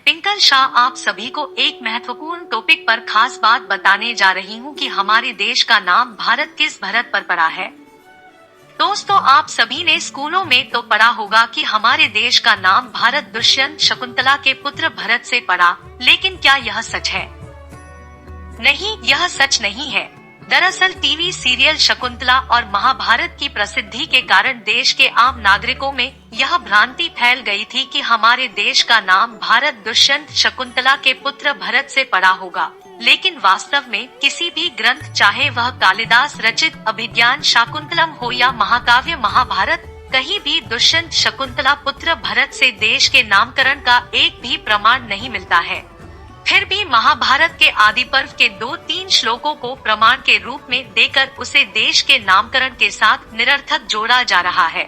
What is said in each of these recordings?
Twinkle Shah आप सभी को एक महत्वपूर्ण टॉपिक पर खास बात बताने जा रही हूँ कि हमारे देश का नाम भारत किस भरत पर पड़ा है। दोस्तों, आप सभी ने स्कूलों में तो पढ़ा होगा कि हमारे देश का नाम भारत दुष्यंत शकुंतला के पुत्र भरत से पड़ा, लेकिन क्या यह सच है? नहीं, यह सच नहीं है। दरअसल टीवी सीरियल शकुंतला और महाभारत की प्रसिद्धि के कारण देश के आम नागरिकों में यह भ्रांति फैल गई थी कि हमारे देश का नाम भारत दुष्यंत शकुंतला के पुत्र भरत से पड़ा होगा, लेकिन वास्तव में किसी भी ग्रंथ, चाहे वह कालिदास रचित अभिज्ञान शाकुंतलम हो या महाकाव्य महाभारत, कहीं भी दुष्यंत शकुंतला पुत्र भरत से देश के नामकरण का एक भी प्रमाण नहीं मिलता है। फिर भी महाभारत के आदि पर्व के 2-3 श्लोकों को प्रमाण के रूप में देकर उसे देश के नामकरण के साथ निरर्थक जोड़ा जा रहा है।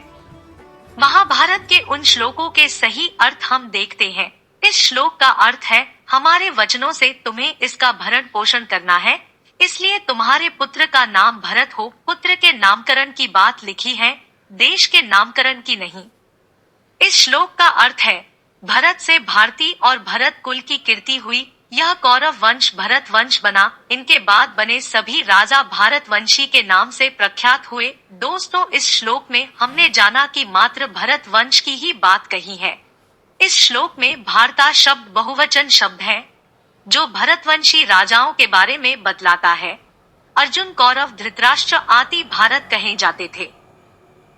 महाभारत के उन श्लोकों के सही अर्थ हम देखते हैं। इस श्लोक का अर्थ है, हमारे वचनों से तुम्हें इसका भरण पोषण करना है, इसलिए तुम्हारे पुत्र का नाम भरत हो। पुत्र के नामकरण की बात लिखी है, देश के नामकरण की नहीं। इस श्लोक का अर्थ है, भरत से भारती और भरत कुल की कीर्ति हुई, यह कौरव वंश भरत वंश बना, इनके बाद बने सभी राजा भारतवंशी के नाम से प्रख्यात हुए। दोस्तों, इस श्लोक में हमने जाना कि मात्र भरत वंश की ही बात कही है। इस श्लोक में भारता शब्द बहुवचन शब्द है, जो भरतवंशी राजाओं के बारे में बतलाता है। अर्जुन, कौरव, धृतराष्ट्र आदि भारत कहे जाते थे।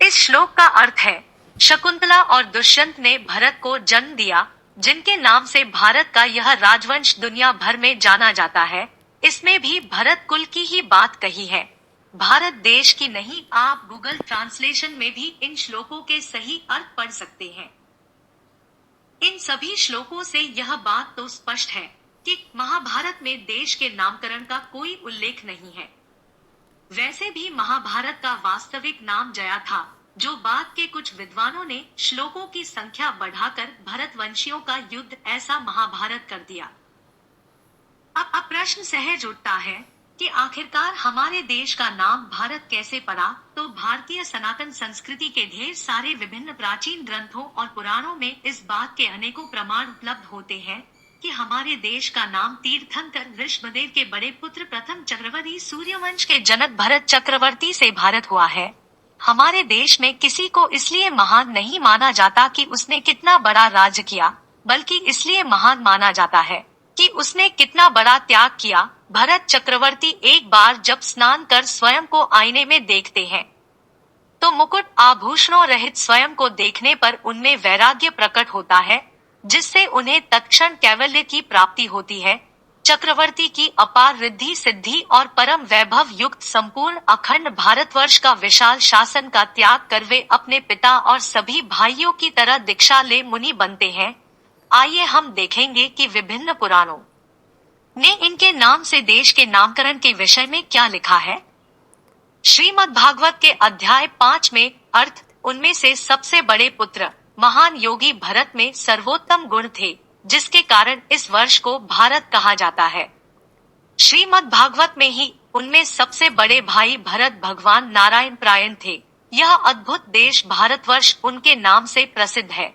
इस श्लोक का अर्थ है, शकुंतला और दुष्यंत ने भरत को जन्म दिया, जिनके नाम से भारत का यह राजवंश दुनिया भर में जाना जाता है। इसमें भी भरत कुल की ही बात कही है, भारत देश की नहीं। आप गूगल ट्रांसलेशन में भी इन श्लोकों के सही अर्थ पढ़ सकते हैं। इन सभी श्लोकों से यह बात तो स्पष्ट है कि महाभारत में देश के नामकरण का कोई उल्लेख नहीं है। वैसे भी महाभारत का वास्तविक नाम जया था, जो बाद के कुछ विद्वानों ने श्लोकों की संख्या बढ़ाकर भरतवंशियों का युद्ध ऐसा महाभारत कर दिया। अब प्रश्न सहज उठता है कि आखिरकार हमारे देश का नाम भारत कैसे पड़ा? तो भारतीय सनातन संस्कृति के ढेर सारे विभिन्न प्राचीन ग्रंथों और पुराणों में इस बात के अनेकों प्रमाण उपलब्ध होते हैं कि हमारे देश का नाम तीर्थंकर ऋषभदेव के बड़े पुत्र प्रथम चक्रवर्ती सूर्यवंश के जनक भरत चक्रवर्ती से भारत हुआ है। हमारे देश में किसी को इसलिए महान नहीं माना जाता कि उसने कितना बड़ा राज्य किया, बल्कि इसलिए महान माना जाता है कि उसने कितना बड़ा त्याग किया। भरत चक्रवर्ती एक बार जब स्नान कर स्वयं को आईने में देखते हैं, तो मुकुट आभूषणों रहित स्वयं को देखने पर उनमें वैराग्य प्रकट होता है, जिससे उन्हें तत्क्षण कैवल्य की प्राप्ति होती है। चक्रवर्ती की अपार रिद्धि सिद्धि और परम वैभव युक्त संपूर्ण अखंड भारतवर्ष का विशाल शासन का त्याग कर वे अपने पिता और सभी भाइयों की तरह दीक्षा ले मुनि बनते हैं। आइए हम देखेंगे कि विभिन्न पुराणों ने इनके नाम से देश के नामकरण के विषय में क्या लिखा है। श्रीमद् भागवत के अध्याय 5 में अर्थ, उनमें से सबसे बड़े पुत्र महान योगी भरत में सर्वोत्तम गुण थे, जिसके कारण इस वर्ष को भारत कहा जाता है। श्रीमद् भागवत में ही उनमें सबसे बड़े भाई भरत भगवान नारायण प्रायण थे। यह अद्भुत देश भारतवर्ष उनके नाम से प्रसिद्ध है।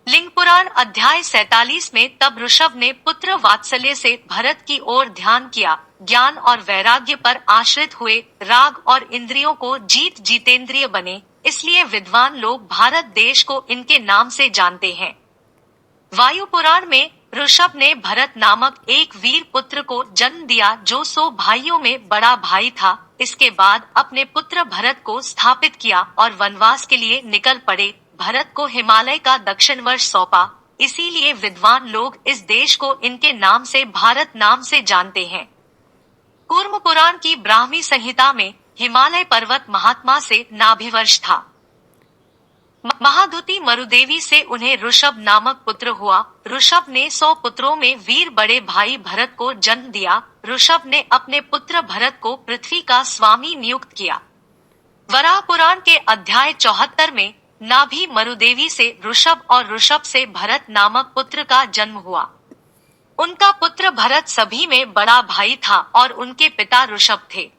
लिंग पुराण अध्याय 47 में तब ऋषभ ने पुत्र वात्सल्य से भरत की ओर ध्यान किया, ज्ञान और वैराग्य पर आश्रित हुए, राग और इंद्रियों को जीत जितेंद्रिय बने, इसलिए विद्वान लोग भारत देश को इनके नाम से जानते हैं। वायु पुराण में ऋषभ ने भरत नामक एक वीर पुत्र को जन्म दिया, जो 100 भाइयों में बड़ा भाई था। इसके बाद अपने पुत्र भरत को स्थापित किया और वनवास के लिए निकल पड़े। भरत को हिमालय का दक्षिण वर्ष सौंपा, इसीलिए विद्वान लोग इस देश को इनके नाम से भारत नाम से जानते हैं। कूर्म पुराण की ब्राह्मी संहिता में हिमालय पर्वत महात्मा से नाभिवर्ष था। महादुति मरुदेवी से उन्हें ऋषभ नामक पुत्र हुआ। ऋषभ ने 100 पुत्रों में वीर बड़े भाई भरत को जन्म दिया। ऋषभ ने अपने पुत्र भरत को पृथ्वी का स्वामी नियुक्त किया। वराह पुराण के अध्याय 74 में नाभि मरुदेवी से ऋषभ और ऋषभ से भरत नामक पुत्र का जन्म हुआ। उनका पुत्र भरत सभी में बड़ा भाई था और उनके पिता ऋषभ थे।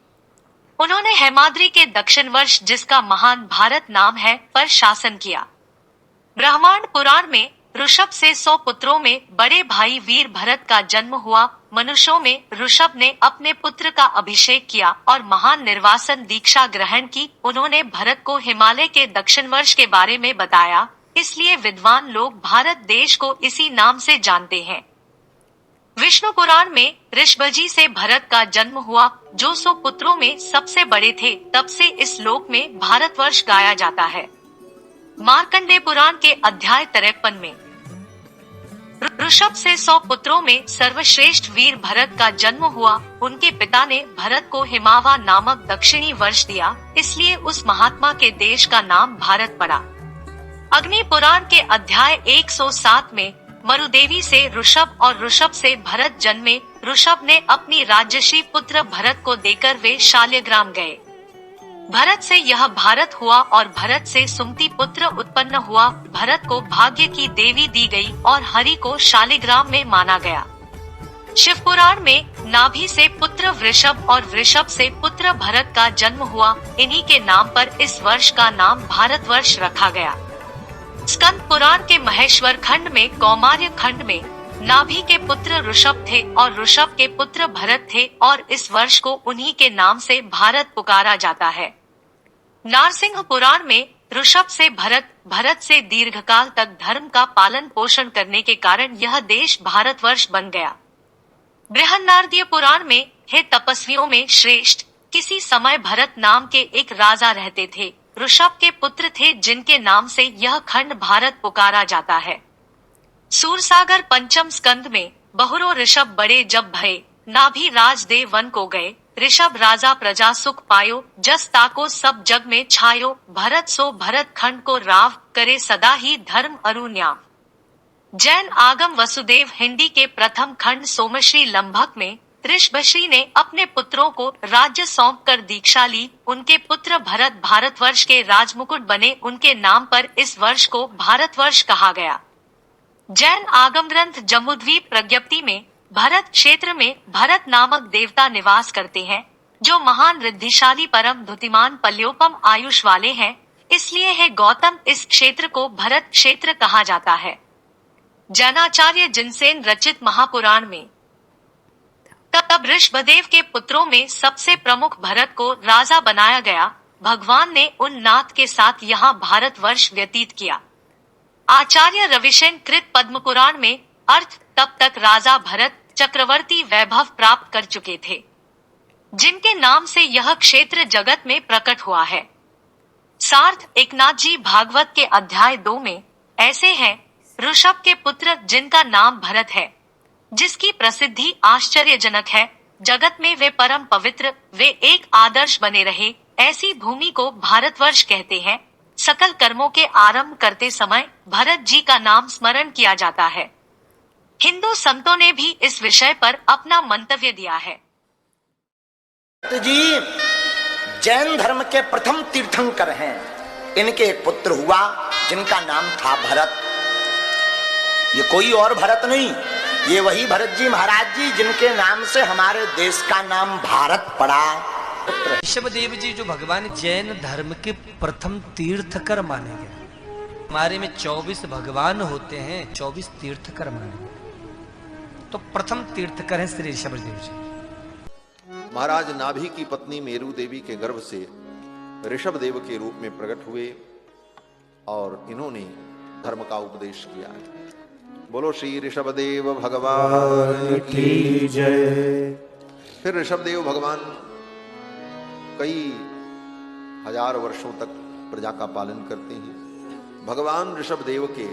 उन्होंने हेमाद्री के दक्षिण वर्ष, जिसका महान भारत नाम है, पर शासन किया। ब्रह्मांड पुराण में ऋषभ से 100 पुत्रों में बड़े भाई वीर भरत का जन्म हुआ। मनुष्यों में ऋषभ ने अपने पुत्र का अभिषेक किया और महान निर्वासन दीक्षा ग्रहण की। उन्होंने भरत को हिमालय के दक्षिण वर्ष के बारे में बताया, इसलिए विद्वान लोग भारत देश को इसी नाम से जानते हैं। विष्णु पुराण में ऋषभजी से भरत का जन्म हुआ, जो 100 पुत्रों में सबसे बड़े थे। तब से इस श्लोक में भारतवर्ष गाया जाता है। मार्कंडेय पुराण के अध्याय 53 में ऋषभ से 100 पुत्रों में सर्वश्रेष्ठ वीर भरत का जन्म हुआ। उनके पिता ने भरत को हिमावा नामक दक्षिणी वर्ष दिया, इसलिए उस महात्मा के देश का नाम भारत पड़ा। अग्नि पुराण के अध्याय 107 में मरुदेवी से ऋषभ और ऋषभ से भरत जन्मे। ऋषभ ने अपनी राजर्षि पुत्र भरत को देकर वे शाल्यग्राम गए। भरत से यह भारत हुआ और भरत से सुमति पुत्र उत्पन्न हुआ। भरत को भाग्य की देवी दी गई और हरि को शालिग्राम में माना गया। शिव पुराण में नाभि से पुत्र वृषभ और वृषभ से पुत्र भरत का जन्म हुआ। इन्हीं के नाम पर इस वर्ष का नाम भारतवर्ष रखा गया। स्कंद पुराण के महेश्वर खंड में कौमार्य खंड में नाभि के पुत्र ऋषभ थे और ऋषभ के पुत्र भरत थे और इस वर्ष को उन्हीं के नाम से भारत पुकारा जाता है। नारसिंह पुराण में ऋषभ से भरत, भरत से दीर्घकाल तक धर्म का पालन पोषण करने के कारण यह देश भारतवर्ष बन गया। बृहन्नारदीय पुराण में हे तपस्वियों में श्रेष्ठ, किसी समय भरत नाम के एक राजा रहते थे। ऋषभ के पुत्र थे जिनके नाम से यह खंड भारत पुकारा जाता है। सूरसागर पंचम स्कंद में बहुरो ऋषभ बड़े जब भये, नाभि राज दे वन को गए। ऋषभ राजा प्रजा सुख पायो, जस ताको सब जग में छायो। भरत सो भरत खंड को राव, करे सदा ही धर्म अरु न्याव। जैन आगम वसुदेव हिंदी के प्रथम खंड सोमश्री लंभक में ऋषभश्री ने अपने पुत्रों को राज्य सौंप कर दीक्षा ली। उनके पुत्र भरत भारतवर्ष के राजमुकुट बने। उनके नाम पर इस वर्ष को भारतवर्ष कहा गया। जैन आगम ग्रंथ जम्बूद्वीप प्रज्ञप्ति में भरत क्षेत्र में भरत नामक देवता निवास करते हैं, जो महान रिद्धिशाली परम धुतिमान पल्योपम आयुष वाले हैं। इसलिए है गौतम इस क्षेत्र को भरत क्षेत्र कहा जाता है। जैनाचार्य जिनसेन रचित महापुराण में तब ऋषभदेव के पुत्रों में सबसे प्रमुख भरत को राजा बनाया गया। भगवान ने उन नाथ के साथ यहाँ भारतवर्ष व्यतीत किया। आचार्य रविशेन कृत पद्म पुराण में अर्थ तब तक राजा भरत चक्रवर्ती वैभव प्राप्त कर चुके थे, जिनके नाम से यह क्षेत्र जगत में प्रकट हुआ है। सार्थ एकनाथ जी भागवत के अध्याय 2 में ऐसे हैं, ऋषभ के पुत्र जिनका नाम भरत है, जिसकी प्रसिद्धि आश्चर्यजनक है। जगत में वे परम पवित्र, वे एक आदर्श बने रहे। ऐसी भूमि को भारतवर्ष कहते हैं। सकल कर्मों के आरंभ करते समय भरत जी का नाम स्मरण किया जाता है। हिंदू संतों ने भी इस विषय पर अपना मंतव्य दिया है। जी जैन धर्म के प्रथम तीर्थंकर हैं। इनके एक पुत्र हुआ जिनका नाम था भरत। ये कोई और भरत नहीं, ये वही भरत जी महाराज जी जिनके नाम से हमारे देश का नाम भारत पड़ा। ऋषभदेव जी जो भगवान जैन धर्म के प्रथम तीर्थकर माने गए। हमारे में 24 भगवान होते हैं, 24 तीर्थकर माने गए, तो प्रथम तीर्थकर हैं श्री ऋषभदेव जी। महाराज नाभि की पत्नी मेरू देवी के गर्भ से ऋषभदेव के रूप में प्रकट हुए और इन्होंने धर्म का उपदेश किया है। बोलो श्री ऋषभदेव भगवान की जय। फिर ऋषभदेव भगवान कई हजार वर्षों तक प्रजा का पालन करते हैं। भगवान ऋषभदेव के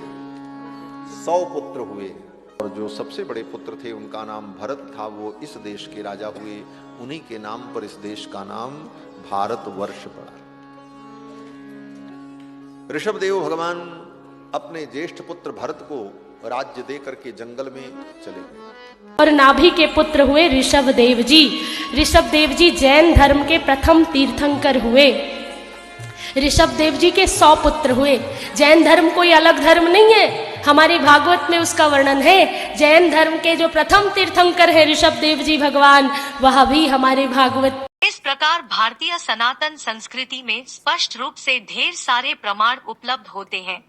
100 पुत्र हुए और जो सबसे बड़े पुत्र थे उनका नाम भरत था। वो इस देश के राजा हुए। उन्हीं के नाम पर इस देश का नाम भारतवर्ष पड़ा। ऋषभदेव भगवान अपने ज्येष्ठ पुत्र भरत को राज्य दे करके जंगल में चले गए और नाभि के पुत्र हुए ऋषभदेव जी। ऋषभदेव जी जैन धर्म के प्रथम तीर्थंकर हुए। ऋषभदेव जी के 100 पुत्र हुए। जैन धर्म कोई अलग धर्म नहीं है, हमारे भागवत में उसका वर्णन है। जैन धर्म के जो प्रथम तीर्थंकर है ऋषभदेव जी भगवान, वह भी हमारे भागवत। इस प्रकार भारतीय सनातन संस्कृति में स्पष्ट रूप से ढेर सारे प्रमाण उपलब्ध होते हैं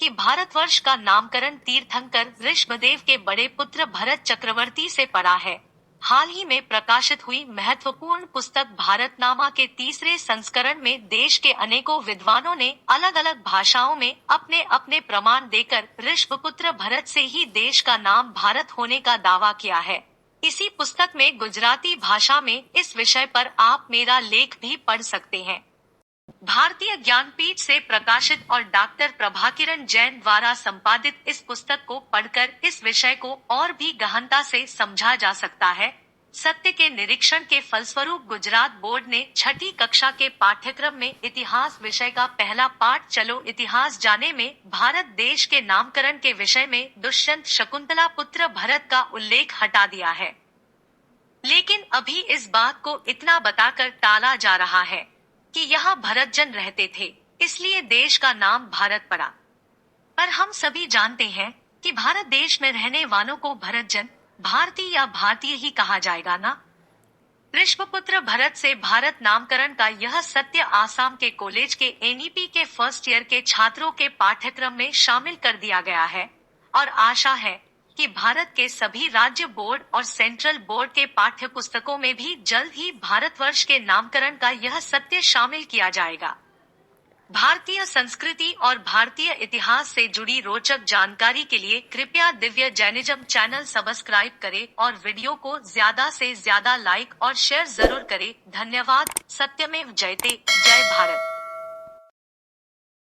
कि भारतवर्ष का नामकरण तीर्थंकर ऋषभदेव के बड़े पुत्र भरत चक्रवर्ती से पड़ा है। हाल ही में प्रकाशित हुई महत्वपूर्ण पुस्तक भारतनामा के तीसरे संस्करण में देश के अनेकों विद्वानों ने अलग अलग भाषाओं में अपने अपने प्रमाण देकर ऋषभपुत्र भरत से ही देश का नाम भारत होने का दावा किया है। इसी पुस्तक में गुजराती भाषा में इस विषय पर आप मेरा लेख भी पढ़ सकते हैं। भारतीय ज्ञानपीठ से प्रकाशित और डॉक्टर प्रभाकिरण जैन द्वारा संपादित इस पुस्तक को पढ़कर इस विषय को और भी गहनता से समझा जा सकता है। सत्य के निरीक्षण के फलस्वरूप गुजरात बोर्ड ने 6ठी कक्षा के पाठ्यक्रम में इतिहास विषय का पहला पाठ चलो इतिहास जाने में भारत देश के नामकरण के विषय में दुष्यंत शकुंतला पुत्र भरत का उल्लेख हटा दिया है। लेकिन अभी इस बात को इतना बताकर टाला जा रहा है कि यहाँ भरतजन रहते थे, इसलिए देश का नाम भारत पड़ा। पर हम सभी जानते हैं कि भारत देश में रहने वालों को भरतजन, भारतीय या भारतीय ही कहा जाएगा ना। ऋषभपुत्र भरत से भारत नामकरण का यह सत्य आसाम के कॉलेज के एनईपी के फर्स्ट ईयर के छात्रों के पाठ्यक्रम में शामिल कर दिया गया है और आशा है कि भारत के सभी राज्य बोर्ड और सेंट्रल बोर्ड के पाठ्य पुस्तकों में भी जल्द ही भारतवर्ष के नामकरण का यह सत्य शामिल किया जाएगा। भारतीय संस्कृति और भारतीय इतिहास से जुड़ी रोचक जानकारी के लिए कृपया दिव्य जैनिज्म चैनल सब्सक्राइब करें और वीडियो को ज्यादा से ज्यादा लाइक और शेयर जरूर करें। धन्यवाद। सत्यमेव जयते। जय भारत।